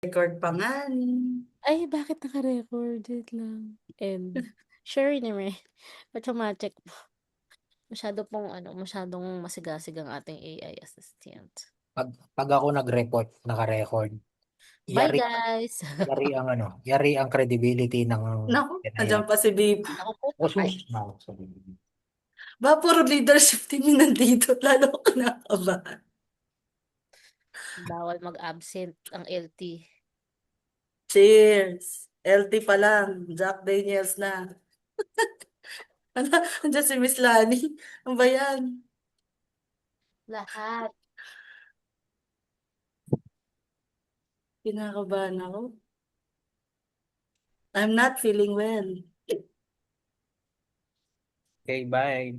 Record pa nga ni. Ay, bakit naka-record? Wait lang. End. Sure naman. Automatic po. Masyadong masigasig ang ating AI assistant. Pag ako nag-report, naka-record, Bye, yari, guys! yari ang credibility ng Naku, NIA. nandiyan pa si BP. Ako po, O ay, sus, no, sabi ko. Ba, puro leadership team yung nandito. Lalo ko kinakabahan. bawal mag-absent ang LT. Cheers! LT pa lang. Jack Daniels na. Nandiyan si Miss Lani. Ano ba yan? Lahat. Kinakabahan ako. I'm not feeling well. Okay, bye.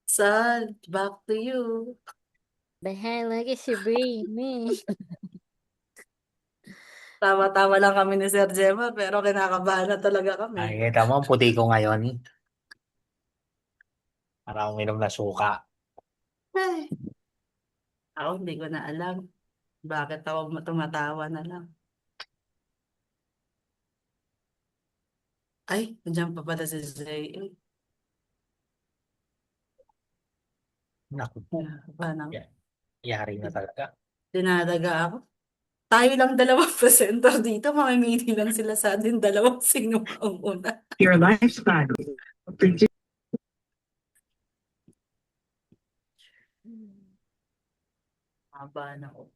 Sal, back to you. Bahay lagi si Brainy. Tawa-tawa lang kami ni Sir Gemma, pero kinakabahan na talaga kami. Ay, kita mo, ang puti ko ngayon. Parang uminom na suka. Ay, ako hindi ko na alam. Bakit ako tumatawa na lang? Ay, nandiyan pa pala si Zay. Naku po. Kinakabahan ako. Yari na talaga. Dinadaga ako. Tayo lang dalawang presenter dito. Mamimili lang sila sa atin dalawang sino mauna. Your lifespan. Kabahan ako.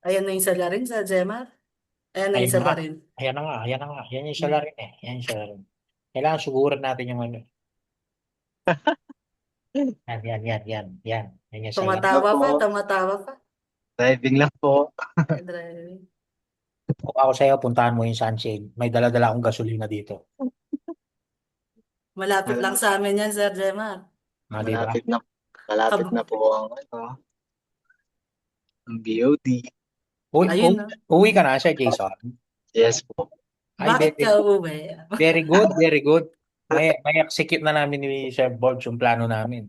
Ayan na yung salarin sa Gemma. Ayan na yung Ayun na nga. salarin. Ayan na nga. Ayan na nga. Yan yung salarin eh. Yan yung salarin. Kailangan suguran natin yung ano. Yan, yan, yan, yan. Yan. Yan yung salarin. Tumatawa pa, tumatawa pa. Driving lang po. Driving. Kung ako sa'yo, puntahan mo yung sunshade. May dala-dala akong gasolina dito. Malapit lang sa amin yan, Sir Gemma. Ah, di ba? Malapit na po ang BOD. Ayun na. Uwi ka na, Sir Jason. Yes po. Ay, Bakit very, ka uuwi? very good, very good. May execute na namin ni Sir Board yung plano namin.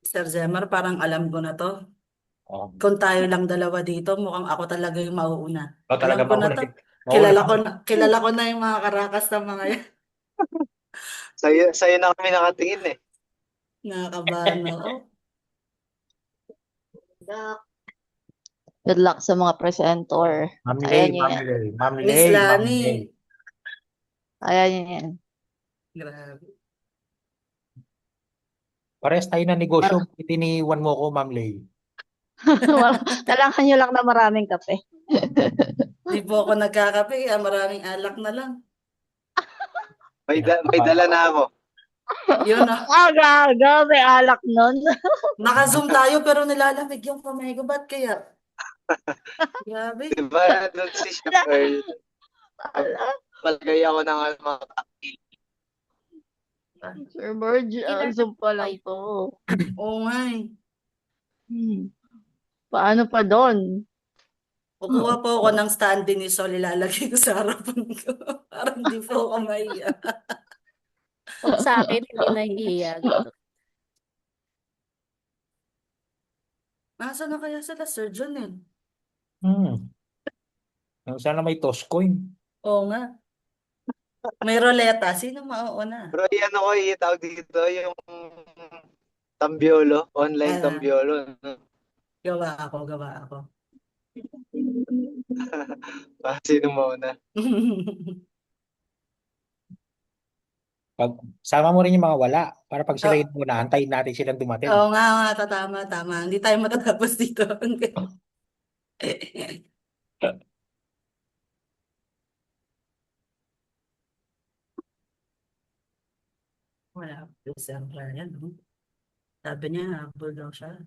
Sir Gemma, parang alam ko na to. Oh. Kung tayo lang dalawa dito, mukhang ako talaga yung mauuna. Oh, talaga Alam ko na mauna. to. Mauna. Kilala ko na yung mga karakas ng mga yan. Sa'yo na kami nakatingin eh. Nakakabahan ako. Good luck sa mga presenter. Ma'am Lay, Ayan Ma'am yan. Lay, Ma'am Miss Lay, Ma'am Lani. Lay. Ayan yan. Grabe. Parehas tayo na negosyo. Itiniwan mo ko, Ma'am Lay. Kailangan nyo lang na maraming kape. Di po ako nagkakape, maraming alak na lang. May dala na ako. Yun na. Gaga, may alak nun. Naka-zoom tayo pero nilalamig yung kamay ko. Ba't kaya? Grabe. Diba doon si Shepard? Palagay ako ng mga Sir Bird, zoom pa lang to. Oo nga eh. Paano pa doon? Kukuha po ako ng stand ni Sol, ilalagay ko sa harapan ko. Para hindi po ako maiya. Pag sa akin, hindi nahihiya. Nasaan na kaya sila, Sir John eh? Sana may toss coin. Oo nga. May roleta. Sino mauuna? Pero yan ako itawag dito yung tambiolo, online tambiolo. Gawa ako. Sino mauna? Pag sama mo rin yung mga wala para pag sila yung muna, antayin natin silang dumating. Oo nga, tama. Hindi tayo matatapos dito. Wala po Sir Brian. Sabi niya, habol daw siya.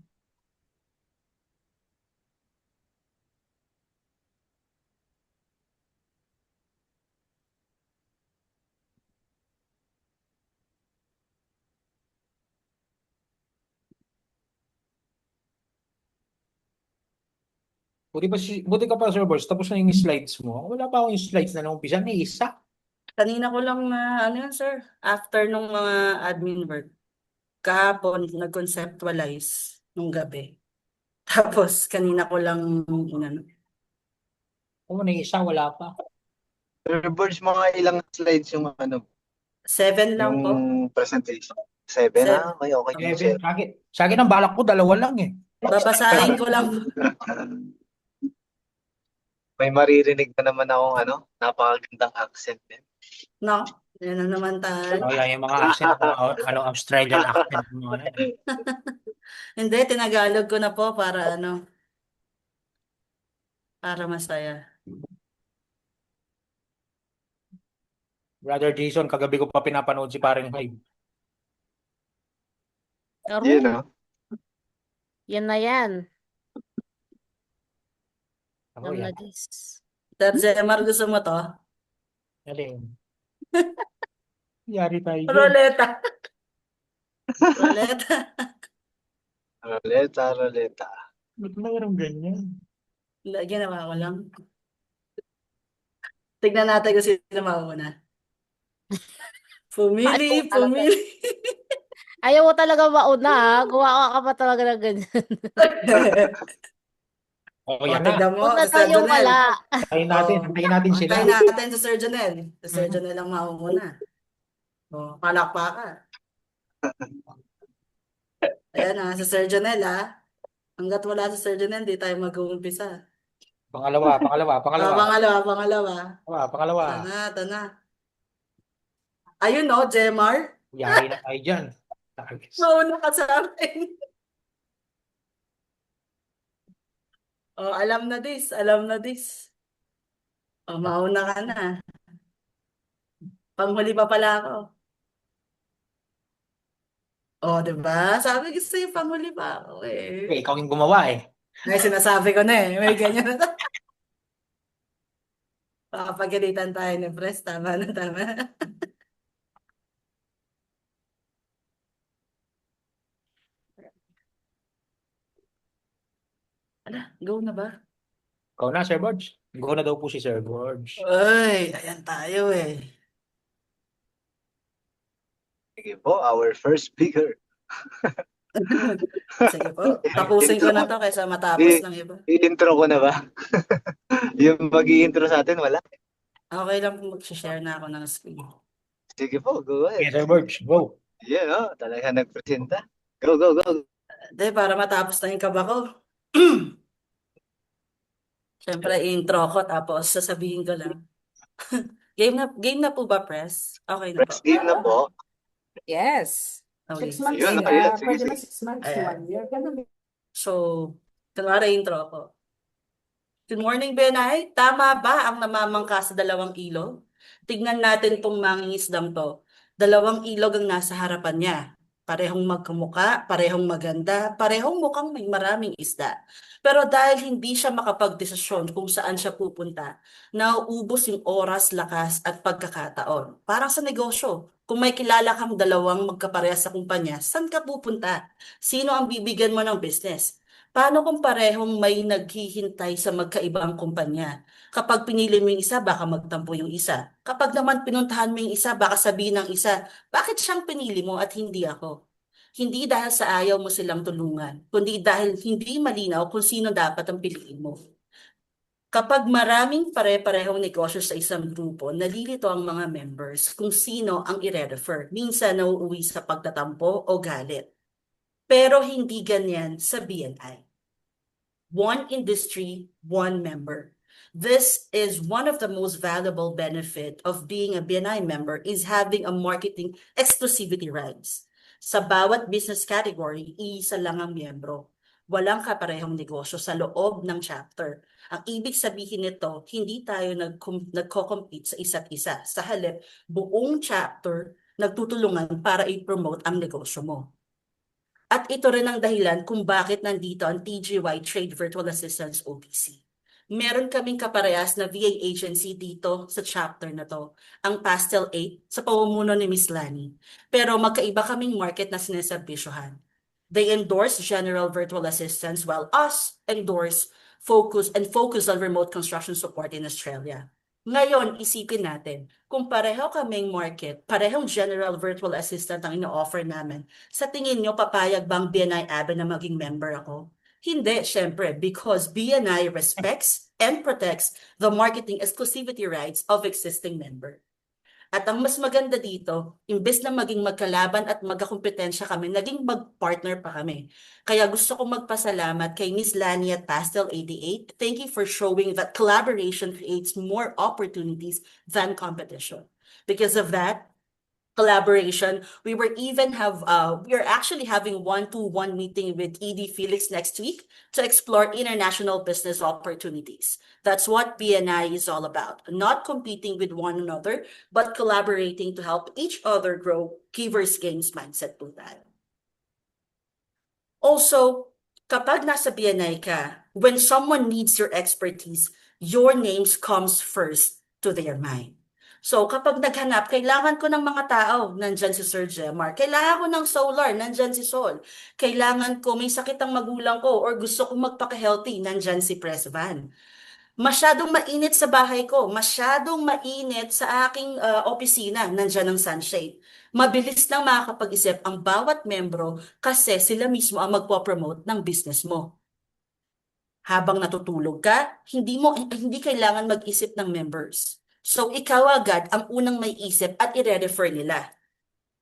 Buti ka pa, Sir Boss. Tapos na yung slides mo. Wala pa akong slides na nung umpisa. May isa. Kanina ko lang na, ano yan, sir? After nung mga admin work. Kahapon, nag-conceptualize nung gabi. Tapos, kanina ko lang, inano. Kung may isa, wala pa. Sir Birds, mga ilang slides yung ano, 7 lang po. yung presentation. 7 Seven. okay, okay yung Seven. 7. Sa akin ang balak ko, 2 lang eh. Babasahin ko lang. May maririnig na naman akong ano, napakagandang accent din. No? Yan na naman tayo. Oh, yan yung mga accent, Australian accent. Mga yan. Hindi, tinagalog ko na po para ano, para masaya. Brother Jason, kagabi ko pa pinapanood si Paring Hive. Aro, Yun, no? yan na yan. Ako Alam na yan. this. Sir Jemar, gusto mo to? Galing. Yari tayo dyan. Roleta. Roleta. Roleta. Ba't mayroong ganyan? Ginawa ko lang. Tignan natin kung sino mauna. Pumili. Ayaw mo talaga mauna, ha? Gumawa ka pa talaga ng ganyan. Oh, O, yan na. tignan mo, Huwag na si Sir tayong Jonel. wala. Antayin natin sila. Antayin natin si Sir Jonel. Si Sir Jonel ang mauna. O, palakpakan. Ayan na, si Sir Jonel, ha? Hanggat wala si Sir Jonel, di tayo mag-uumpisa. Pangalawa. Pangalawa. Pangalawa. Tana. Ayun, no, Jemar. Yari na tayo dyan. Mauna ka sa akin. Oh, alam na this. Oh, mauna ka na. Panghuli pa pala ako. Oh, diba? Sabi ko sa'yo, panghuli pa ako eh. Ikaw yung gumawa eh. May sinasabi ko na eh. May ganyan na. Papagalitan tayo ni Pres. Tama na. Go na ba? Ikaw na, Sir George. Go na daw po si Sir George. Ay, ayan tayo eh. Sige po, our first speaker. Sige po, tapusin ko na to kaysa matapos ng iba. I-intro ko na ba? Yung mag-i-intro sa atin, wala. Okay lang kung mag-share na ako ng screen. Sige po, go Okay, ahead. Sir George, go. Yeah, no? Talaga nagpresenta. Go. Hindi, para matapos na yung kaba ko. Siyempre, intro ko tapos sasabihin ko lang. Game na po ba, Press? Okay na po. Press game na po. Yes. Okay. 6 months Ayun, na. ayun, sige, Pwede ba sige. 6 months, Ayan. 1 year? Ganun. So, kunwari intro ko. Good morning, Benay. Tama ba ang namamangka sa dalawang ilog? Tignan natin itong mangingisdang to. Dalawang ilog ang nasa harapan niya. Parehong magkamuka, parehong maganda, parehong mukhang may maraming isda. Pero dahil hindi siya makapagdesisyon kung saan siya pupunta, nauubos yung oras, lakas at pagkakataon. Parang sa negosyo, kung may kilala kang dalawang magkaparehas sa kumpanya, saan ka pupunta? Sino ang bibigyan mo ng business? Paano kung parehong may naghihintay sa magkaibang kumpanya? Kapag pinili mo yung isa, baka magtampo yung isa. Kapag naman pinuntahan mo yung isa, baka sabihin ng isa, bakit siyang pinili mo at hindi ako? Hindi dahil sa ayaw mo silang tulungan, kundi dahil hindi malinaw kung sino dapat ang piliin mo. Kapag maraming pare-parehong negosyo sa isang grupo, nalilito ang mga members kung sino ang i-refer. Minsan nauuwi sa pagtatampo o galit. Pero hindi ganyan sa BNI. One industry, one member. This is one of the most valuable benefit of being a BNI member is having a marketing exclusivity rights. Sa bawat business category, isa lang ang miyembro. Walang kaparehong negosyo sa loob ng chapter. Ang ibig sabihin nito, hindi tayo nagko-compete sa isa't isa. Sa halip, buong chapter nagtutulungan para i-promote ang negosyo mo. At ito rin ang dahilan kung bakit nandito ang TGY Trade Virtual Assistance OTC. Meron kaming kaparehas na VA agency dito sa chapter na to, ang Pastel 8 sa pamumuno ni Miss Lani. Pero magkaiba kaming market na sineserbisyohan. They endorse general virtual assistance while us endorse focus on remote construction support in Australia. Ngayon, isipin natin, kung pareho kaming market, parehong general virtual assistant ang ino-offer namin, sa tingin nyo papayag bang BNI Abe na maging member ako? Hindi, syempre, because BNI respects and protects the marketing exclusivity rights of existing member. At ang mas maganda dito, imbes na maging magkalaban at magkakompetensya kami, naging mag-partner pa kami. Kaya gusto kong magpasalamat kay Miss Lani at Pastel 88. Thank you for showing that collaboration creates more opportunities than competition. Because of that collaboration, we are actually having one-to-one meeting with ED Felix next week to explore international business opportunities. That's what BNI is all about. Not competing with one another, but collaborating to help each other grow. Givers gains mindset po tayo. Also, kapag nasa BNI ka, when someone needs your expertise, your names comes first to their mind. So kapag naghanap, kailangan ko ng mga tao, nandyan si Sir Jemar. Kailangan ko ng solar, nandyan si Sol. Kailangan ko, may sakit ang magulang ko or gusto kong magpaka-healthy, nandyan si Press Van. Masyadong mainit sa bahay ko, masyadong mainit sa aking opisina, nandyan ang sunshade. Mabilis lang makakapag-isip ang bawat membro kasi sila mismo ang magpo-promote ng business mo. Habang natutulog ka, hindi kailangan mag-isip ng members. So ikaw agad ang unang may isip at i-refer nila.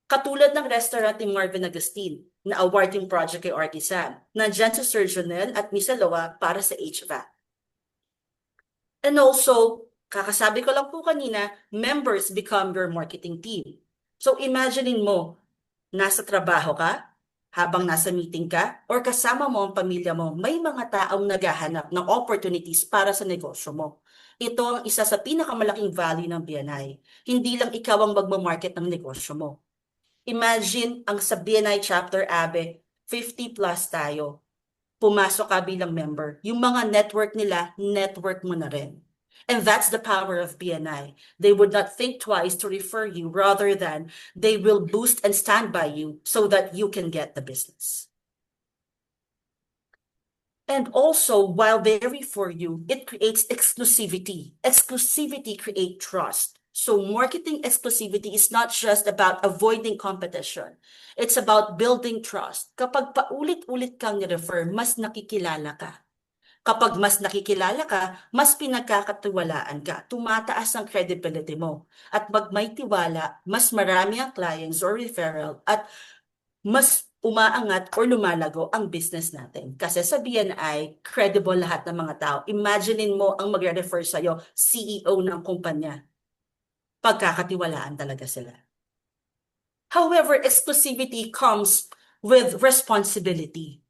Katulad ng restaurant ni Marvin Agustin na awarding project kay Artisan. Nandyan si Sir Jonel at Miss Aloa para sa HVAC. And also, kakasabi ko lang po kanina, members become your marketing team. So imaginein mo, nasa trabaho ka, habang nasa meeting ka, or kasama mo ang pamilya mo, may mga taong naghahanap ng opportunities para sa negosyo mo. Ito ang isa sa pinakamalaking value ng BNI. Hindi lang ikaw ang magmamarket ng negosyo mo. Imagine ang sa BNI chapter Abe, 50 plus tayo. Pumasok ka bilang member. Yung mga network nila, network mo na rin. And that's the power of BNI. They would not think twice to refer you rather than they will boost and stand by you so that you can get the business. And also, while they refer you, it creates exclusivity. Exclusivity creates trust. So marketing exclusivity is not just about avoiding competition. It's about building trust. Kapag paulit-ulit kang ni-refer, mas nakikilala ka. Kapag mas nakikilala ka, mas pinagkakatiwalaan ka. Tumataas ang credibility mo. At pag may tiwala, mas marami ang clients or referral at mas umaangat or lumalago ang business natin. Kasi sa BNI, credible lahat ng mga tao. Imaginein mo ang magre-refer sa'yo, CEO ng kumpanya. Pagkakatiwalaan talaga sila. However, exclusivity comes with responsibility.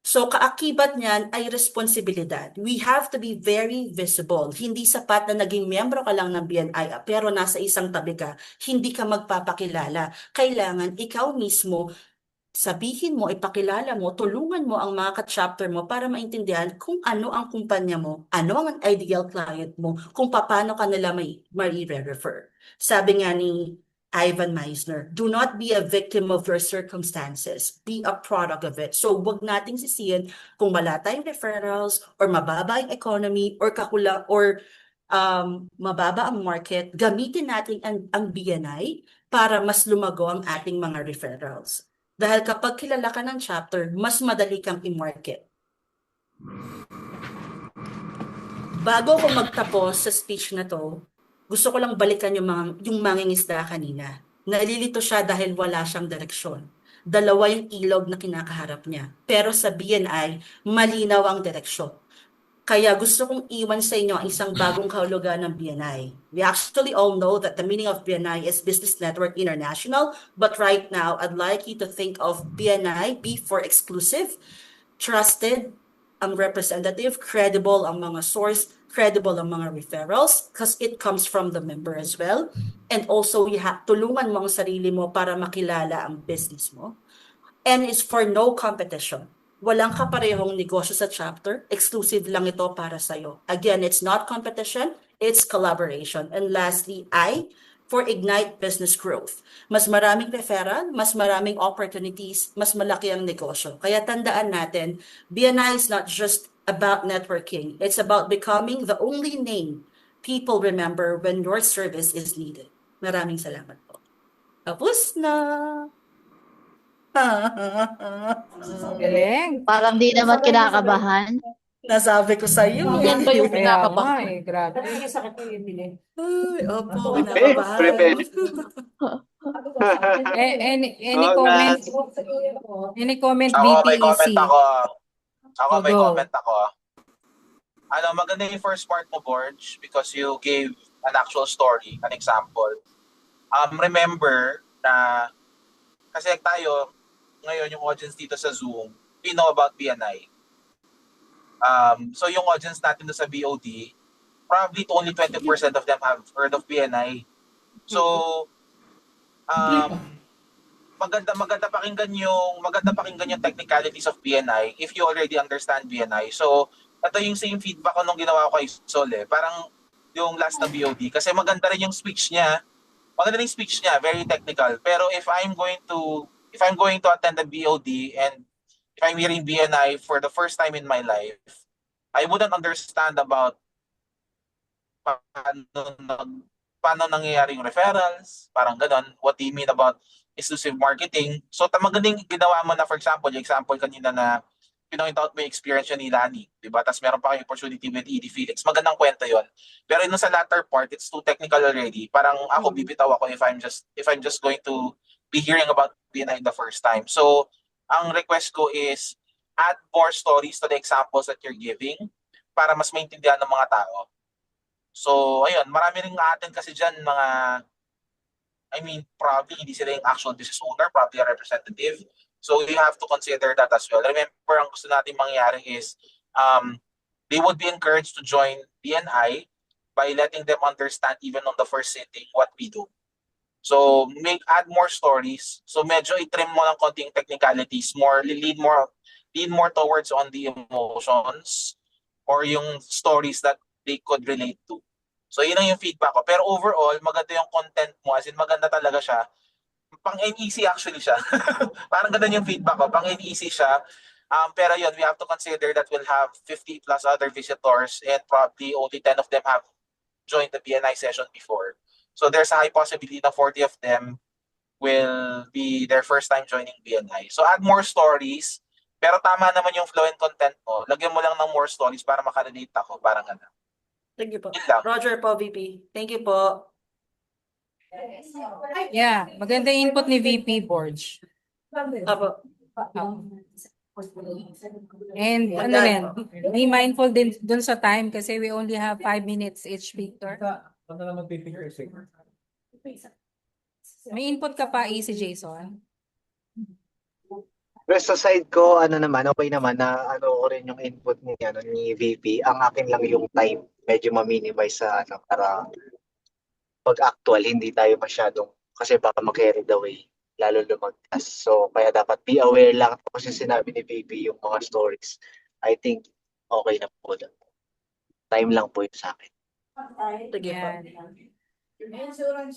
So kaakibat niyan ay responsibilidad. We have to be very visible. Hindi sapat na naging miyembro ka lang ng BNI pero nasa isang tabi ka, hindi ka magpapakilala. Kailangan ikaw mismo sabihin mo, ipakilala mo, tulungan mo ang mga ka-chapter mo para maintindihan kung ano ang kumpanya mo, ano ang ideal client mo, kung paano ka nila may refer. Sabi nga ni Ivan Meisner, do not be a victim of your circumstances. Be a product of it. So, wag nating sisihin kung wala tayong referrals or mababa yung economy or mababa ang market. Gamitin natin ang BNI para mas lumago ang ating mga referrals. Dahil kapag kilala ka ng chapter, mas madali kang i-market. Bago ko magtapos sa speech na to, gusto ko lang balikan yung mangingisda kanina. Nalilito siya dahil wala siyang direksyon. Dalawa yung ilog na kinakaharap niya. Pero sa BNI, malinaw ang direksyon. Kaya gusto kong iwan sa inyo ang isang bagong kahulugan ng BNI. We actually all know that the meaning of BNI is Business Network International, but right now, I'd like you to think of BNI, B for exclusive, trusted, ang representative, credible ang mga source, credible ang mga referrals, because it comes from the member as well. And also, tulungan mo ang sarili mo para makilala ang business mo. And it's for no competition. Walang kaparehong negosyo sa chapter. Exclusive lang ito para sa'yo. Again, it's not competition, it's collaboration. And lastly, I, for Ignite Business Growth. Mas maraming referral, mas maraming opportunities, mas malaki ang negosyo. Kaya tandaan natin, BNI is not just about networking. It's about becoming the only name people remember when your service is needed. Maraming salamat po. Tapos na. Galing. Parang di naman kinakabahan. Nasabi ko sa iyo Yan ba yung Kaya nga kinakabahan? eh, grabe. Ay, opo, Eh, kinakabahan. prepare. Any Oo nga. comment? Any comment, Ako, may VPEC? comment ako. Ako, may Go. comment ako. Ano, maganda yung first part mo, Borge, because you gave an actual story, an example. Remember na, kasi tayo, ngayon yung audience dito sa Zoom, we know about BNI. So yung audience natin doon sa BOD, probably only 20% of them have heard of BNI. So, maganda pakinggan yung technicalities of BNI if you already understand BNI. So, ito yung same feedback ko nung ginawa ko kay Sol eh. Parang yung last na BOD. Kasi maganda rin yung speech niya. Maganda rin yung speech niya, very technical. Pero if I'm going to attend the BOD and if I'm hearing BNI for the first time in my life, I wouldn't understand about paano nangyayari yung referrals, parang ganon, what do you mean about exclusive marketing. So, magaling ginawa mo na, for example, yung example kanina na pinoint out mo yung experience ni Lani, di ba? Tapos meron pa kayong opportunity with Edie Felix. Magandang kwento yon. Pero yun sa latter part, it's too technical already. Parang ako bibitaw ako if I'm just going to be hearing about BNI the first time. So, ang request ko is add more stories to the examples that you're giving para mas maintindihan ng mga tao. So, ayun, marami ring atin kasi dyan probably hindi sila yung actual business owner, probably a representative. So, you have to consider that as well. Remember, ang gusto natin mangyari is they would be encouraged to join BNI by letting them understand even on the first sitting what we do. So, add more stories. So, medyo i-trim mo ng konting technicalities, lead more towards on the emotions or yung stories that they could relate to. So, yun ang yung feedback ko. Pero overall, maganda yung content mo. As in, maganda talaga siya. Pang-NEC actually siya. Parang ganda yung feedback ko. Pang-NEC siya. Pero yun, we have to consider that we'll have 50 plus other visitors and probably only 10 of them have joined the BNI session before. So, there's a high possibility na 40 of them will be their first time joining BNI. So, add more stories. Pero tama naman yung flow and content mo. Lagyan mo lang ng more stories para makarelate ako. Parang ano. Thank you po. Yun lang. Roger po, VP. Thank you po. Yeah, maganda yung input ni VP Borge. Apo. And ano Maganda rin, po. be mindful din dun sa time kasi we only have 5 minutes each speaker. May input ka pa, si Jason? Pero sa side ko, okay naman na ko rin yung input ni VP. Ang akin lang yung time, medyo ma-minimize sa para pag actual, hindi tayo masyadong, kasi baka ma-carry the way, lalo lumagtas. So, kaya dapat be aware lang. Tapos yung sinabi ni VP, yung mga stories, I think okay na po. Time lang po yun sa akin. Sige po.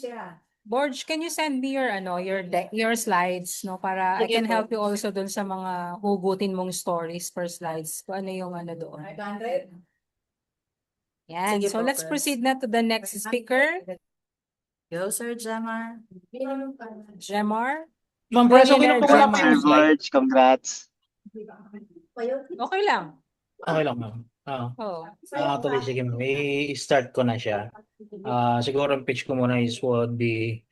Yeah. Borge, can you send me your slides, no, para I Sige can po. help you also dun sa mga hugutin mong stories per slides. Kung ano yung doon. Yan. Sige So po, let's Pres. proceed na to the next speaker, Go, Sir Jamar. Jemar. Ma'am Pres, okay lang po Sir wala pa yung slide. George, congrats. Okay lang. Okay lang, ma'am. Oh. Tuloy, sige, ma'am. I-start ko na siya. Siguro ang pitch ko muna would be,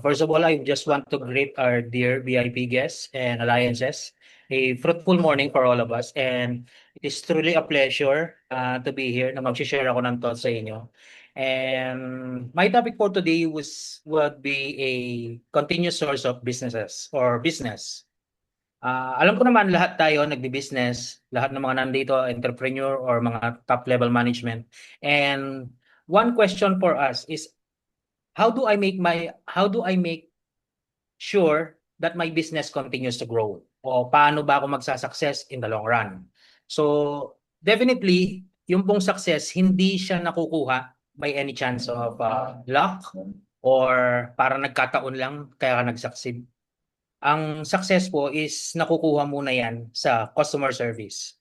first of all, I just want to greet our dear VIP guests and alliances. A fruitful morning for all of us. And it is truly a pleasure to be here na mag-share ako ng thoughts sa inyo. And my topic for today would be a continuous source of businesses or business. Alam ko naman lahat tayo nagbi-business, lahat ng mga nandito entrepreneur or mga top level management. And one question for us is how do I make sure that my business continues to grow? O paano ba ako magsa-success in the long run? So, definitely, yung pong success hindi siya nakukuha by any chance of luck or para nagkataon lang kaya ka nag-succeed. Ang success po is nakukuha muna yan sa customer service.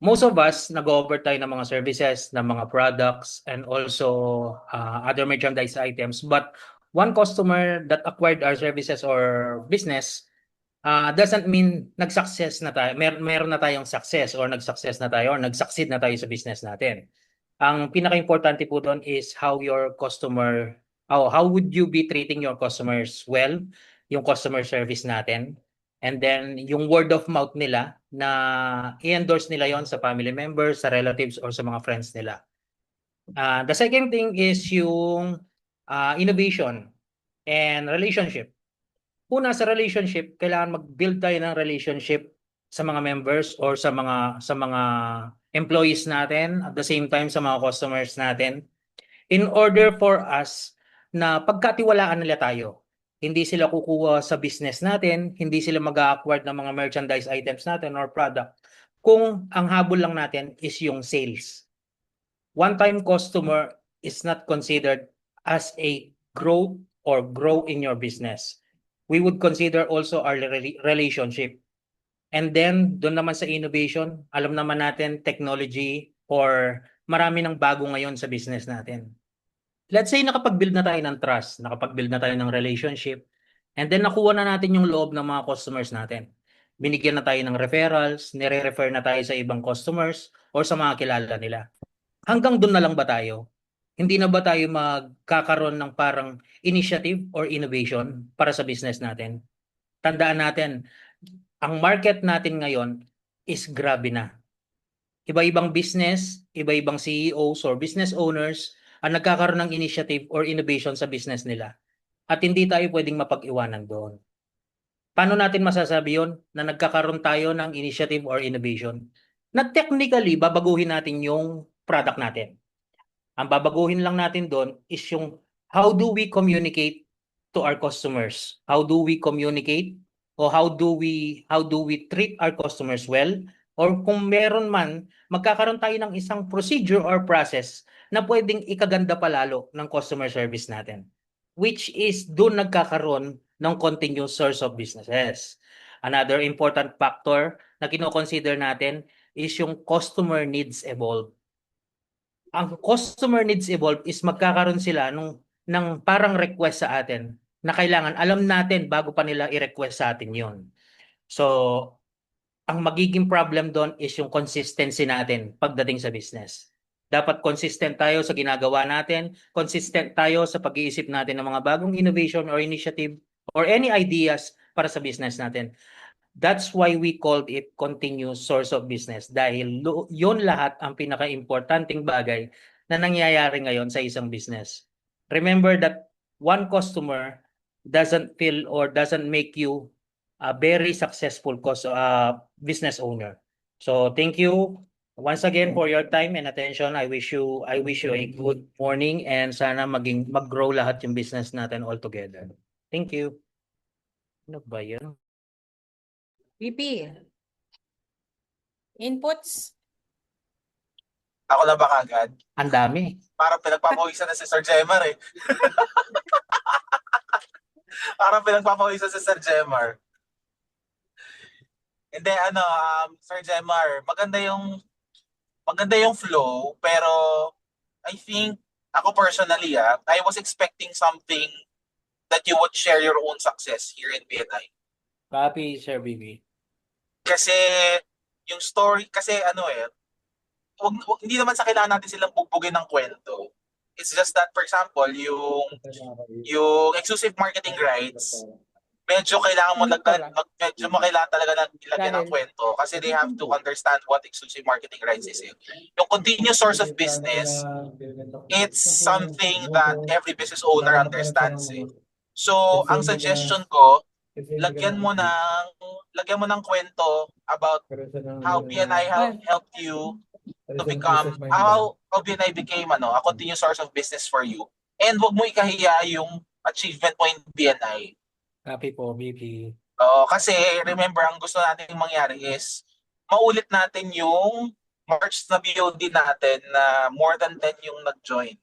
most of us nag-offer tayo ng mga services, ng mga products, and also other merchandise items. But one customer that acquired our services or business doesn't mean nag-success na tayo. Meron na tayong success or nag-success na tayo or nag-succeed na tayo sa business natin. Ang pinaka-importante po doon is how would you be treating your customers well, yung customer service natin. And then yung word of mouth nila na i-endorse nila yon sa family members, sa relatives, or sa mga friends nila. The second thing is yung innovation and relationship. Una, sa relationship, kailangan mag-build tayo ng relationship sa mga members or sa mga employees natin, at the same time sa mga customers natin, in order for us na pagkatiwalaan nila tayo. Hindi sila kukuha sa business natin, hindi sila mag-acquire ng mga merchandise items natin or product kung ang habol lang natin is yung sales. One-time customer is not considered as a growth or grow in your business. We would consider also our relationship. And then, doon naman sa innovation, alam naman natin technology or marami ng bago ngayon sa business natin. Let's say nakapag-build na tayo ng trust, nakapag-build na tayo ng relationship, and then nakuha na natin yung loob ng mga customers natin. Binigyan na tayo ng referrals, nire-refer na tayo sa ibang customers or sa mga kilala nila. Hanggang doon na lang ba tayo? Hindi na ba tayo magkakaroon ng parang initiative or innovation para sa business natin? Tandaan natin, ang market natin ngayon is grabe na. Iba-ibang business, iba-ibang CEOs or business owners ang nagkakaroon ng initiative or innovation sa business nila. At hindi tayo pwedeng mapag-iwanan doon. Paano natin masasabi yun na nagkakaroon tayo ng initiative or innovation? Na technically, babaguhin natin yung product natin. Ang babaguhin lang natin doon is yung how do we communicate to our customers? How do we communicate o how do we treat our customers well? Or kung meron man, magkakaroon tayo ng isang procedure or process na pwedeng ikaganda palalo ng customer service natin. Which is doon nagkakaroon ng continuous source of businesses. Another important factor na kino-consider natin is yung customer needs evolve. Ang customer needs evolve is magkakaroon sila ng parang request sa atin na kailangan alam natin bago pa nila i-request sa atin yon. So, ang magiging problem doon is yung consistency natin pagdating sa business. Dapat consistent tayo sa ginagawa natin, consistent tayo sa pag-iisip natin ng mga bagong innovation or initiative or any ideas para sa business natin. That's why we called it continuous source of business dahil yun lahat ang pinaka-importanting bagay na nangyayari ngayon sa isang business. Remember that one customer doesn't feel or doesn't make you a very successful business owner. So thank you once again for your time and attention. I wish you a good morning and sana mag-grow lahat yung business natin all together. Thank you. Ano ba yun? VP. Inputs? Ako na ba kagad? Ang dami. Parang pinagpapawisan na si Sir Jemar eh. Parang pinagpapawisan si Sir Jemar. Hindi, Sir Jemar, maganda yung flow, pero I think, ako personally, I was expecting something that you would share your own success here in BNI. Copy, Sir BB. Kasi, yung story, kasi hindi naman sa kailangan natin silang bugbugin ng kwento. It's just that, for example, yung exclusive marketing rights, medyo kailangan mo kailangan talaga ilagyan ng kwento kasi they have to understand what exclusive marketing rights is. Yung continuous source of business, it's something that every business owner understands. So, ang suggestion ko, lagyan mo ng kwento about how BNI helped you to become how BNI became a continuous source of business for you. And wag mo ikahiya yung achievement mo in BNI. Copy po, BB. Kasi remember, ang gusto natin mangyari is maulit natin yung March na BOD natin na more than 10 yung nag-join.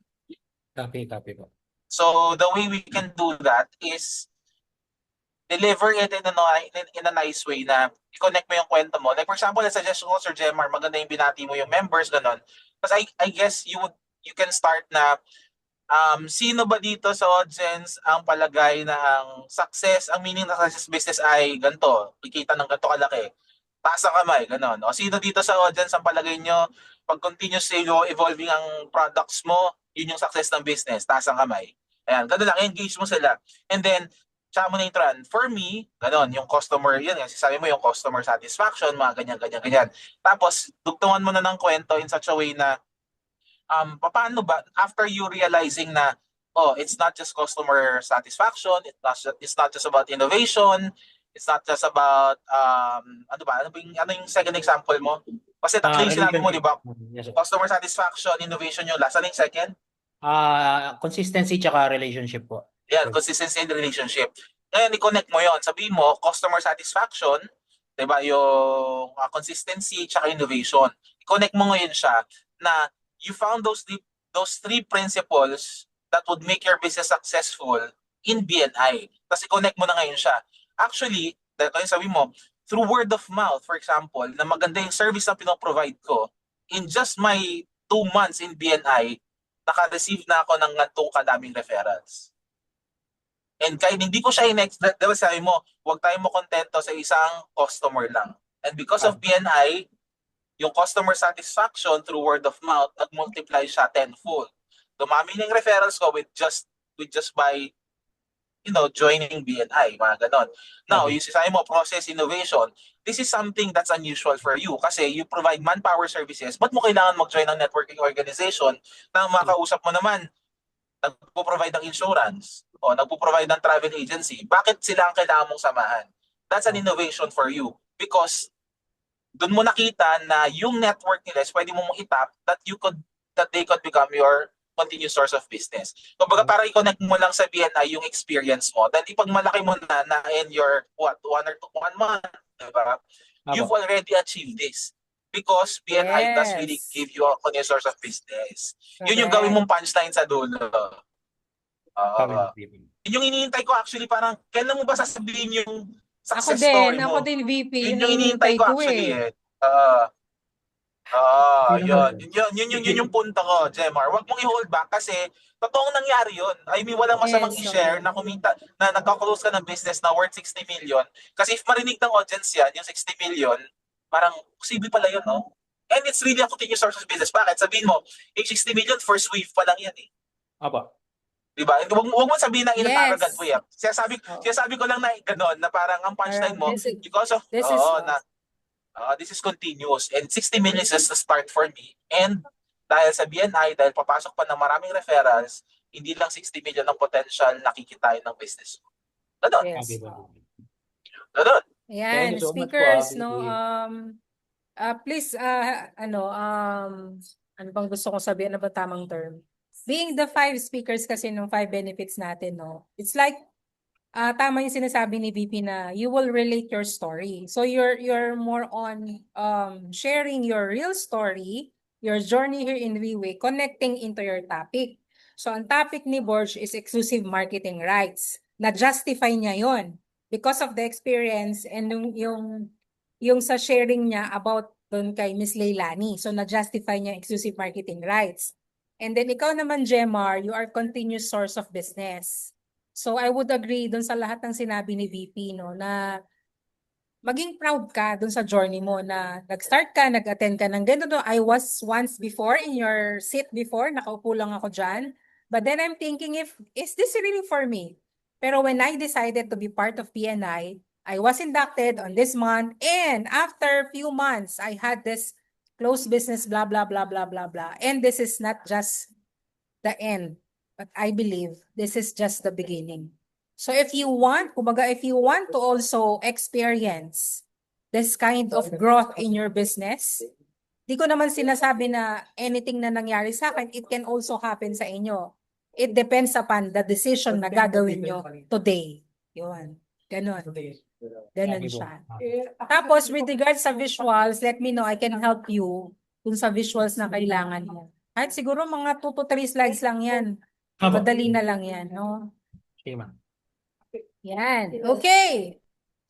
Copy po. So the way we can do that is deliver it in a nice way na i-connect mo yung kwento mo. Like for example, suggest ko, Sir Jemar, maganda yung binati mo yung members, ganon. Kasi I guess you can start na sino ba dito sa audience ang palagay na ang success, ang meaning ng success business ay ganito, kikita ng ganito kalaki. Taas ang kamay, ganon. O sino dito sa audience ang palagay nyo, pag continuously evolving ang products mo, yun yung success ng business, taas ang kamay. Ayan, ganun lang, engage mo sila. And then, tsaka mo na yung trend. For me, ganon, yung customer, yun, sabi mo yung customer satisfaction, mga ganyan. Tapos, dugtungan mo na ng kwento in such a way na, paano ba, after you realizing na, oh, it's not just customer satisfaction, it's not just about innovation, it's not just about, ano yung second example mo? Kasi tatlo yung sinabi mo, di ba? Yes, sir. Customer satisfaction, innovation yung last. Ano yung second? Consistency tsaka relationship po. Yan, consistency in the relationship. Ngayon, i-connect mo yon. Sabihin mo, customer satisfaction, di ba, yung consistency tsaka innovation. I-connect mo ngayon siya na you found those three principles that would make your business successful in BNI. Tapos i-connect mo na ngayon siya. Actually, dahil sabi mo, through word of mouth, for example, na maganda yung service na pinoprovide ko, in just my 2 months in BNI, naka-receive na ako ng ganitong kadaming referrals. And kahit hindi ko siya diba sabi mo, huwag tayo mo kontento sa isang customer lang. And because of BNI, yung customer satisfaction through word of mouth, nag-multiply siya tenfold. Dumami ng referrals ko with just by joining BNI, mga ganon. Now, yung sabi mo, process innovation, this is something that's unusual for you kasi you provide manpower services. Ba't mo kailangan mag-join ng networking organization na makausap mo naman, nagpo-provide ng insurance o nagpo-provide ng travel agency? Bakit sila ang kailangan mong samahan? That's an innovation for you because doon mo nakita na yung network nila is pwede mo mong itap that they could become your continuous source of business. Kumbaga para i-connect mo lang sa BNI yung experience mo, then ipagmalaki mo na in your 1 month, diba? You've already achieved this because BNI does really Yes. give you a continuous source of business. Yun yung gawin Correct. mong punchline sa dulo. Yun yung iniintay ko actually, parang kailan mo ba sasabihin yung Ako success story din, mo? ako din VP, Yun yun yung ang iniintay hinihintay ko ko actually eh. Yun yung punto ko, Jemar. Huwag mong i-hold back kasi totoong nangyari yun. I mean, walang masamang Yes, i-share na kumita, na nagka-close ka ng business na worth 60 million. Kasi if marinig ng audience yan, yung 60 million, parang posible pala yun, no? And it's really a continuous source of business. Bakit? Sabihin mo, yung 60 million, first wave pa lang yan eh. Apo. Diba? Huwag mo sabihin na in a Yes. arrogant way. Sinasabi ko lang na gano'n, na parang ang punchline mo, because of, this is continuous. And 60 million is just the start for me. And dahil sa BNI, dahil papasok pa ng maraming referrals, hindi lang 60 million ang potential nakikitain ng business. Ganon. Yes. Ganon. Ayan, Thank you so much po, speakers, VP. no, please, ano bang gusto kong sabihin, ano ba tamang term? Being the 5 speakers kasi ng 5 benefits natin, no, it's like, tama yung sinasabi ni VP na you will relate your story. So you're more on sharing your real story, your journey here in WeWay, connecting into your topic. So ang topic ni Borge is exclusive marketing rights. Na-justify niya yon because of the experience and yung sa sharing niya about doon kay Miss Leilani. So na-justify niya exclusive marketing rights. And then ikaw naman, Jemar, you are continuous source of business. So I would agree dun sa lahat ng sinabi ni VP, no, na maging proud ka dun sa journey mo na nag-start ka, nag-attend ka ng ganito. I was once before in your seat before, nakaupo lang ako dyan. But then I'm thinking, is this really for me? Pero when I decided to be part of PNI, I was inducted on this month. And after few months, I had this close business, blah, blah, blah, blah, blah, blah. And this is not just the end. But I believe this is just the beginning. So if you want to also experience this kind of growth in your business, di ko naman sinasabi na anything na nangyari sa akin, it can also happen sa inyo. It depends upon the decision na gagawin nyo today. Yun. Ganon. Ganon siya. Tapos, with regards sa visuals, let me know, I can help you kung sa visuals na kailangan mo. Kahit siguro mga 2 to 3 slides lang yan. Madali na lang yan, no? Okay, ma'am. Yan. Okay.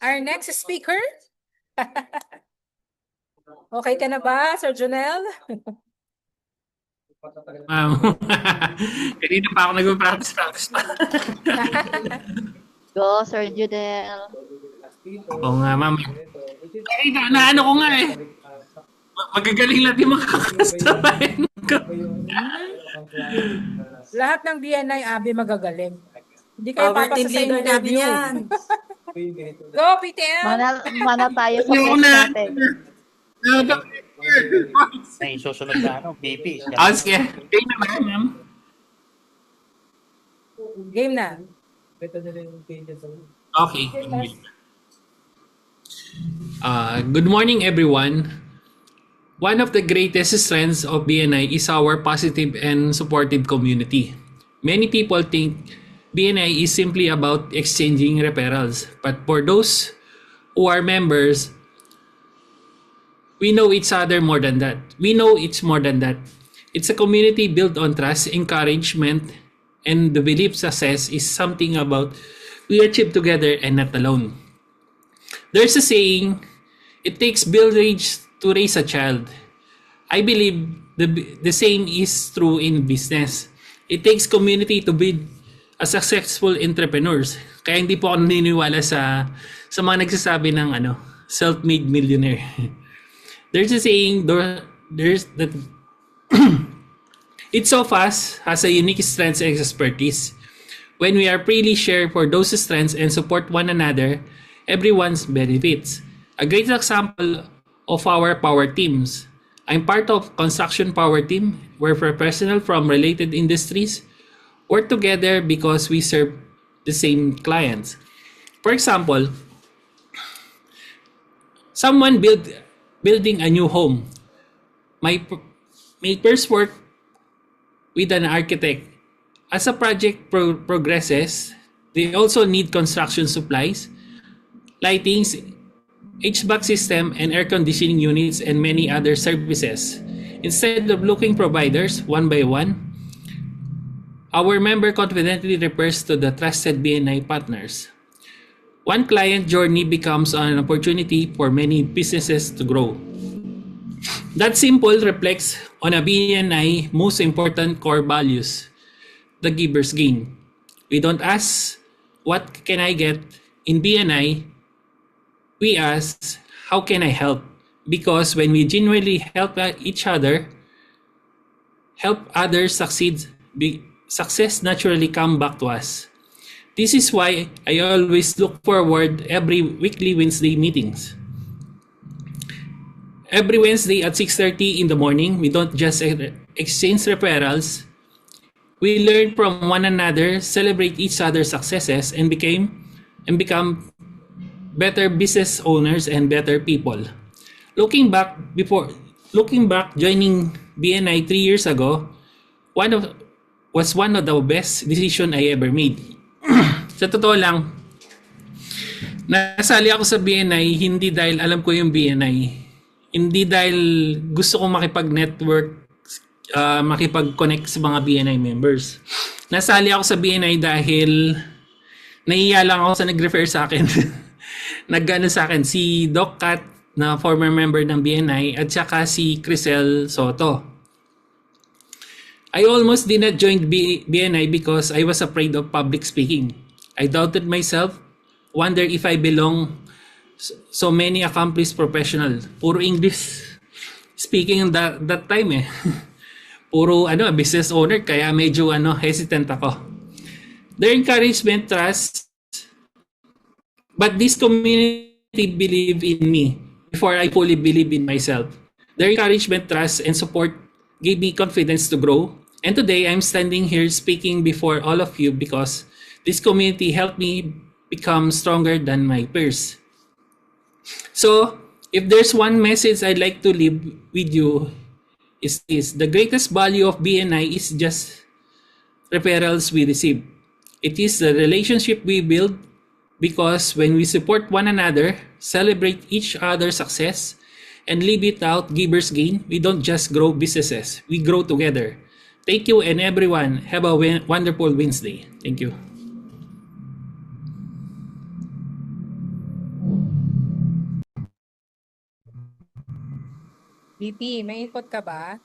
Our next speaker. Okay ka na ba, Sir Jonel? Kanina pa ako nag-practice pa. Go, Sir Judel. Oo nga, ma'am. Ay, naano ko nga eh. Magagaling lang yung mga kasabayan ko. Lahat ng BNI, Abi, magagaling. Hindi kayo Power papasa team sa leader natin interview. yan. Go, PTM! Mana tayo sa Ayoko coach na. natin. May susunod na VP. Ah, sige. Game na ba, ma'am? Game na. Okay. Good morning, everyone. One of the greatest strengths of BNI is our positive and supportive community. Many people think BNI is simply about exchanging referrals, but for those who are members, we know each other more than that. We know it's more than that. It's a community built on trust, encouragement, and the belief success is something about we achieve together and not alone. There's a saying, it takes village to raise a child. I believe the same is true in business. It takes community to build a successful entrepreneurs. Kaya hindi po ako naniniwala sa mga nagsasabi ng self-made millionaire. There's a saying, there's that It's So Fast has a unique strengths and expertise. When we are freely share for those strengths and support one another, everyone's benefits. A great example of our power teams. I'm part of construction power team where professionals from related industries work together because we serve the same clients. For example, someone building a new home. My first work with an architect. As a project progresses, they also need construction supplies, lightings, HVAC system, and air conditioning units, and many other services. Instead of looking providers one by one, our member confidently refers to the trusted BNI partners. One client journey becomes an opportunity for many businesses to grow. That simple reflects on a BNI most important core values, the giver's gain. We don't ask, what can I get? In BNI, we ask, how can I help? Because when we genuinely help each other, help others succeed, success naturally come back to us. This is why I always look forward every weekly Wednesday meetings. Every Wednesday at 6:30 in the morning, we don't just exchange referrals. We learn from one another, celebrate each other's successes, and become better business owners and better people. Looking back, joining BNI 3 years ago, was one of the best decision I ever made. Sa totoo lang, nasali ako sa BNI hindi dahil alam ko yung BNI. Hindi dahil gusto kong makipag-network, makipag-connect sa mga BNI members. Nasali ako sa BNI dahil nahiya lang ako sa nag-refer sa akin. Nag-ano sa akin, si Doc Kat na former member ng BNI at saka si Crisel Soto. I almost did not join BNI because I was afraid of public speaking. I doubted myself, wondered if I belong so many accomplished professional. Puro English speaking that time eh. Puro business owner kaya medyo hesitant ako. Their encouragement, trust, but this community believe in me before I fully believe in myself. Their encouragement, trust, and support gave me confidence to grow. And today I'm standing here speaking before all of you because this community helped me become stronger than my peers. So, if there's one message I'd like to leave with you is this: the greatest value of BNI is just referrals we receive. It is the relationship we build because when we support one another, celebrate each other's success, and live it out, giver's gain, we don't just grow businesses, we grow together. Thank you, and everyone, have a wonderful Wednesday. Thank you. VP, may input ka ba?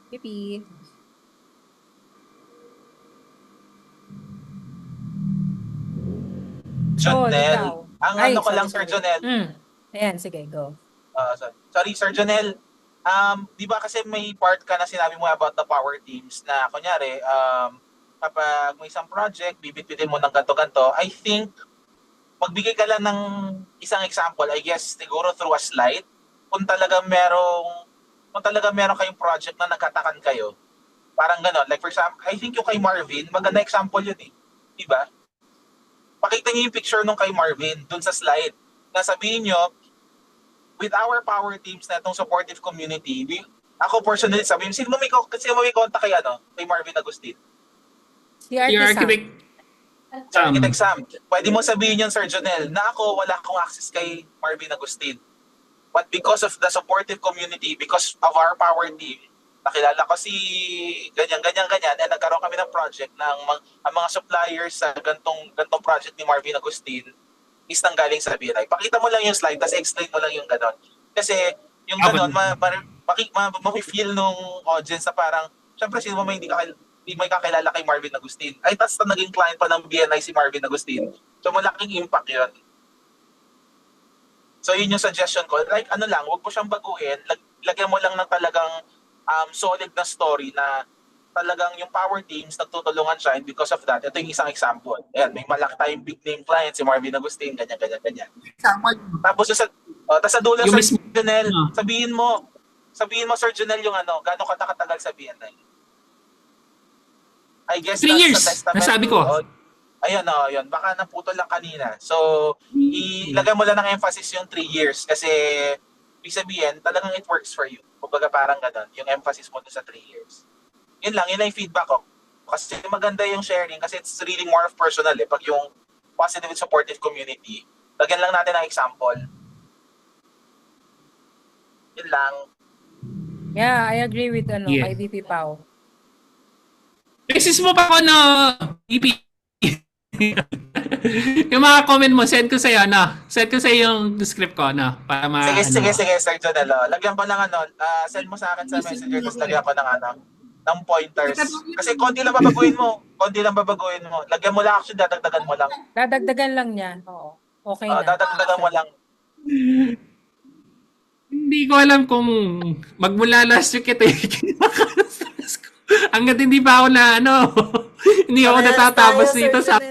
VP. Jonel, ikaw. ang Ay, ano ko sorry, lang, Sir sorry. Jonel, Ayan, sige, go. sorry, Sir Jonel. Di ba kasi may part ka na sinabi mo about the power teams na kunyari, kapag may isang project, bibitbitin mo ng ganto-ganto, I think magbigay ka lang ng isang example, I guess siguro through a slide, kung talaga meron kayong project na nagkatakan kayo. Parang gano'n. Like for example, I think yung kay Marvin, maganda example yun eh. Di ba? Pakita niyo yung picture nung kay Marvin dun sa slide. Na sabihin niyo, with our power teams na itong supportive community, ako personally sabihin, sino may contact kay Marvin Agustin? Si Your Artie Sam. architect, Exam. Pwede mo sabihin yun, Sir Jonel, na ako wala akong access kay Marvin Agustin. But because of the supportive community, because of our power team, nakilala ko si ganyan, and nagkaroon kami ng project ng ang mga suppliers sa gantong project ni Marvin Agustin is nanggaling sa BNI. Pakita mo lang yung slide, tapos explain mo lang yung ganon. Kasi yung ganon, ma-feel nung audience na parang, syempre sino mo hindi may kakilala kay Marvin Agustin. Ay, tas na naging client pa ng BNI si Marvin Agustin. So, malaking impact yun. So, yun yung suggestion ko. Like, huwag mo siyang baguhin. Lagyan mo lang ng talagang solid na story na talagang yung power teams nagtutulungan siya, and because of that, ito yung isang example. Ayan, may malaki tayong big name client, si Marvin Agustin, ganyan. Tapos, sa dulo, Yung Sir mismo- Jonel, sabihin mo, Sir Jonel, yung gano'ng katagal sa BNI. I guess 3 years, that's the testament. nasabi ko. Ayun. Baka naputol lang kanina. So, ilagay mo lang ng emphasis yung 3 years kasi ibig sabihin, talagang it works for you. Kumbaga parang gano'n, yung emphasis mo dun sa 3 years. Yun lang yung feedback ko. Kasi maganda yung sharing kasi it's really more of personal eh. Pag yung positive and supportive community, lagyan lang natin ng example. Yun lang. Yeah, I agree with Yeah. kay VP Pao. Message mo pa ako na EP. Yung mga comment mo, send ko sa'yo, Send ko sa'yo yung script ko, para Sige, Sir Jonel. Lagyan ko ng send mo sa akin sa messenger, tapos lagyan ko ng pointers. Kasi konti lang babaguhin mo. Lagyan mo lang, actually, dadagdagan mo lang. Dadagdagan lang niya. Oo. Okay na. Dadagdagan mo lang. Hindi ko alam kung magmula last week ito hanggat hindi pa ako na hindi ako natatapos dito sa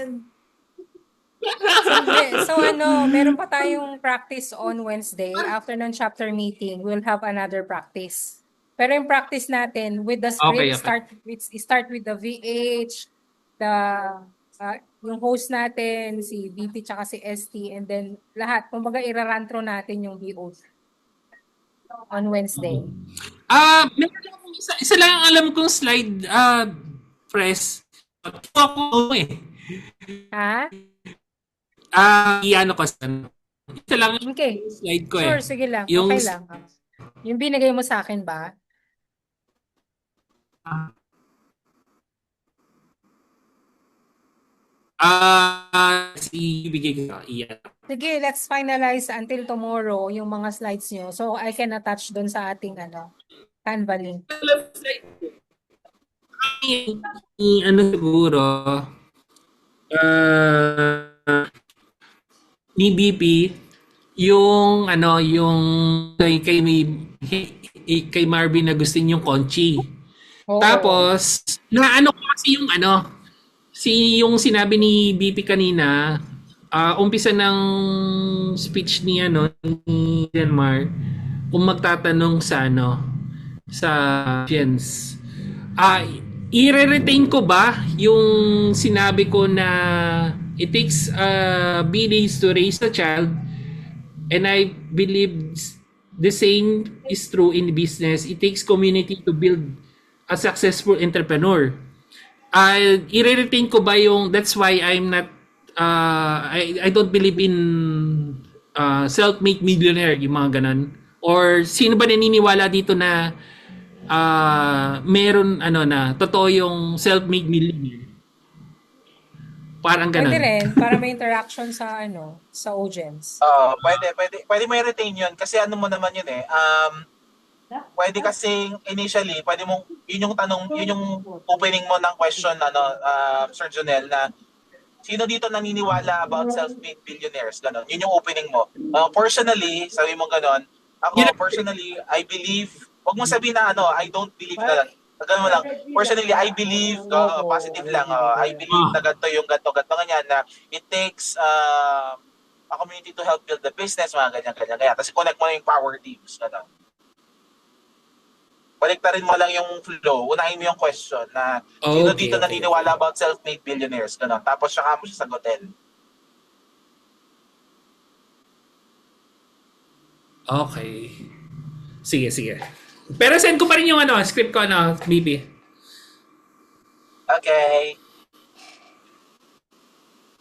So, meron pa tayong practice on Wednesday. After ng chapter meeting, we'll have another practice. Pero yung practice natin with the script, Okay. start with the VH, yung host natin, si VP tsaka si ST, and then lahat. Kumbaga, ira-run through natin yung VOs on Wednesday. Meron lang akong isa lang ang alam kong slide, press. Ako Ha? Iano ko sa isa lang ang Okay. slide ko Sure, sige lang. Yung- Okay lang. Yung binigay mo sa akin ba? ibigay ko iyan. Sige, let's finalize until tomorrow yung mga slides nyo. So, I can attach doon sa ating Canva link. Siguro ni BP yung kay Marvin Agustin yung Conchi. Oo. Tapos ko kasi yung sinabi ni BP kanina, umpisa ng speech ni Denmark kung magtatanong sa sa audience. I-retain ko ba yung sinabi ko na it takes village to raise a child, and I believe the same is true in business. It takes community to build a successful entrepreneur. I-retain ko ba yung that's why I'm not I don't believe in self-made millionaire, yung mga ganun, or sino ba naniniwala dito na meron na totoo yung self-made millionaire? Parang Pwede ganun. rin, para may interaction sa sa audience. Pwede mo i-retain yun kasi ano mo naman yun eh. Pwede kasing initially, pwede mong, yun yung tanong, yun yung opening mo ng question, Sir Jonel, na sino dito naniniwala about self-made billionaires? Ganon. Yun yung opening mo. Personally, sabi mo ganon, Yun ako personally, I believe, wag mo sabihin na I don't believe na lang. Ganun mo lang. Personally, I believe, positive lang, I believe na ganito yung ganito, ganyan, na it takes a community to help build the business, mga ganyan. Tapos connect mo na yung power teams. Ganon. Baliktarin mo lang yung flow, unahin mo yung question na sino Okay, dito okay. naniniwala about self-made billionaires, gano'n. Tapos saka mo siya sagutin. Okay. Sige, sige. Pero send ko pa rin yung script ko, BP. Okay.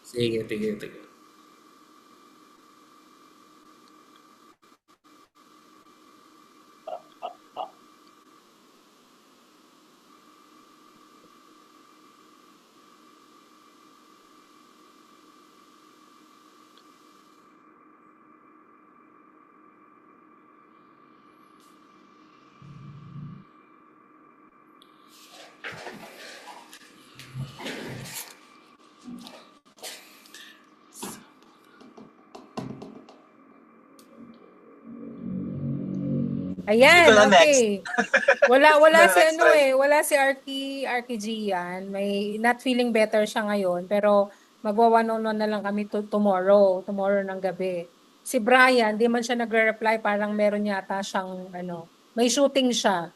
Sige, sige, sige. Ayan, Dito na okay. Wala Next si time. wala si Arky Gian. May not feeling better siya ngayon, pero magwa-one-on-one na lang kami tomorrow ng gabi. Si Brian, di man siya nagre-reply, parang meron yata siyang may shooting siya.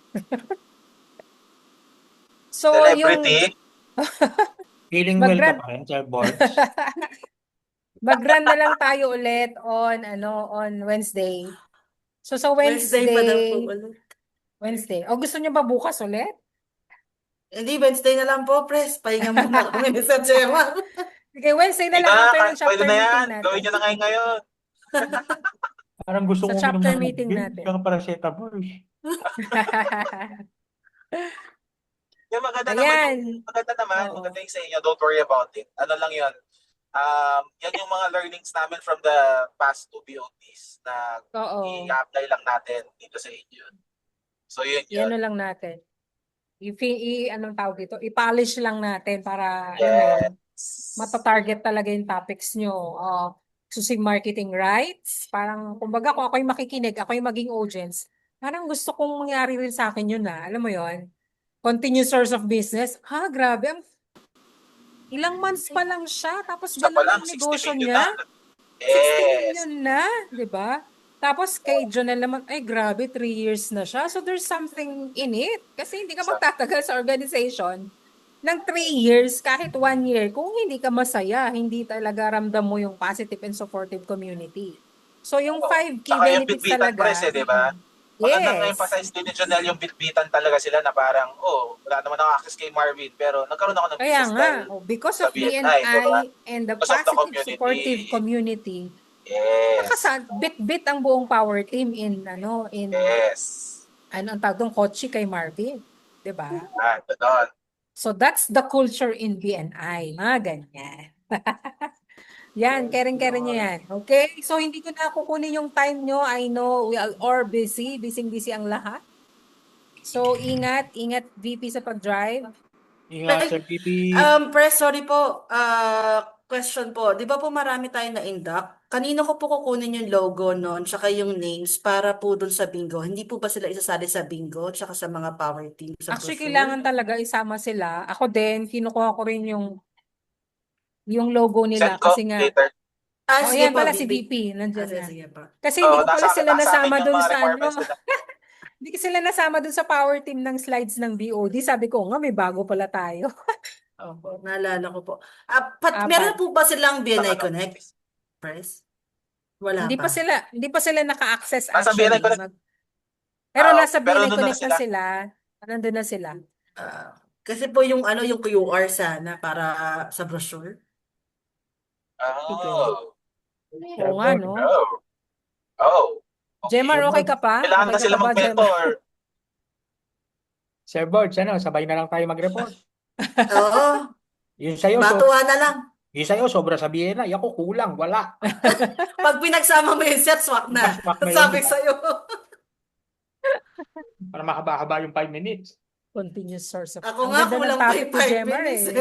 So yung Celebrity. Feeling well ka mag-grad pa rin, Sir Borge? mag-run na lang tayo ulit on Wednesday. So sa Wednesday pa daw po Wednesday, ulit. O gusto niyo ba bukas ulit? Hindi, Wednesday na lang po, Pres. Pahinga muna kami ni Sir Gemma. Okay, Wednesday na Hindi lang na, after ng pwede chapter na yan. meeting Gawin natin. nyo na ngayon. Parang gusto Sa ko uminom chapter ng meeting Advil, natin. kaya paracetamol. Yung maganda Ayan. Oo. maganda yung sa inyo. Don't worry about it. Ano lang yun. Yan yung mga learnings namin from the past 2 BOTs na Oo. i-apply lang natin dito sa inyo. So yun yun. Yan lang natin. Anong tawag dito? I-polish lang natin para alam mo yun, mata-target talaga yung topics nyo. Susing marketing rights. Parang, kumbaga, kung ako'y makikinig, ako'y maging audience, parang gusto kong mangyari rin sa akin yun na. Alam mo yun? Continuous source of business. Grabe. Ilang months pa lang siya. Tapos Isa pa ganun lang, ang 60 negosyo million niya. na. 60 million na. Diba? Tapos kay Jonel naman, ay grabe, 3 years na siya. So there's something in it. Kasi hindi ka magtatagal sa organization ng 3 years, kahit 1 year. Kung hindi ka masaya, hindi talaga ramdam mo yung positive and supportive community. So yung 5 key Saka yung benefits bitbitan talaga. press di ba? Magandang Yes. emphasize din ni Jonel yung bitbitan talaga sila na parang, wala naman ako access kay Marvin, pero nagkaroon ako ng Kaya business nga, dahil because sa of BNI, BNI diba? and the Because of the positive supportive community, Yes. bit-bit ang buong power team in Yes. ang tawag doon, Kochi kay Marvin. 'Di ba? Ganon. So that's the culture in BNI. Mga ganyan. Yan, keren-keren nyo yan. Okay? So hindi ko na kukunin yung time nyo. I know we are all busy. Busy ang lahat. So ingat VP sa pag-drive. Ingat, Sir PP. Pres, sorry po. Question po. Di ba po marami tayong na-induct? Kanino ko po kukunin yung logo noon, tsaka yung names para po dun sa bingo? Hindi po ba sila isasali sa bingo, tsaka sa mga power team sa Actually, brochure? kailangan talaga isama sila. Ako din, kinukuha ko rin yung logo nila Send ko kasi nga. later. Sige Yan po, pala si VP. VP. Nandiyan Sige, na. sige po. Kasi hindi ko pala sila nasa amin nasama yung dun mga sa requirements nila. Hindi ko sila nasama dun sa power team ng slides ng BOD. Sabi ko nga, may bago pala tayo. Opo, naalala ko po. Apat. Meron po ba silang BNI Ano? Connect? Press? Wala Hindi pa. pa sila naka-access Nasa actually. BNI Connect. Pero nasa pero BNI nandun na Connect na sila. Nandun na sila. Kasi po yung yung QR sana para sa brochure. Oh. Oo nga, no? Okay. Jemar, okay ka pa? Kailangan Okay na ka sila pa ba, mag-mentor. Sir Borge, sabay na lang tayo mag-report. Oo, Yun sa'yo, batuhan na lang. Yung sa'yo, sobra sa BNI. Ako, kulang. Wala. Pag pinagsama mo yung set, swak na. Swak na yun, Sabi diba? sa'yo. Para makaba-haba yung 5 minutes. Continuous source of... Ako Ang nga, ganda ng kulang pa topic yung ni 5 Jemar minutes eh.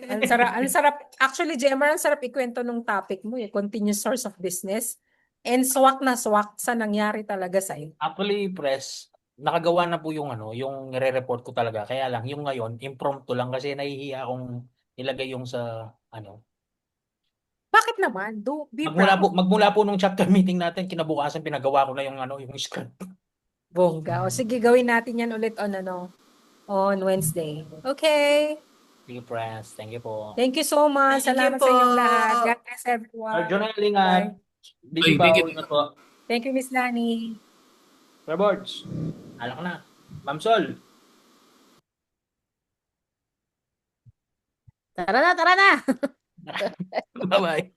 Ang sarap, ang sarap. Actually, Jemar, ang sarap ikwento nung topic mo eh. Continuous source of business. And swak na swak sa nangyari talaga sa'yo. Actually, press, nakagawa na po yung yung nire-report ko talaga. Kaya lang, yung ngayon, impromptu lang kasi nahihiya akong ilagay yung sa, Bakit naman? Be proud. magmula po nung chapter meeting natin, kinabukasan pinagawa ko na yung script. Bongga. O sige, gawin natin yan ulit on Wednesday. Okay. Sige, press. Thank you po. Thank you so much. Thank you Salamat sa inyong po. lahat. God bless everyone. Arjun, ingat. Bye. Busy Ay, pa thank ako, you. ingat po. Thank you, Miss Lani. Sir Boards, alak na. Ma'am Sol. Tara na, tara na! Bye-bye.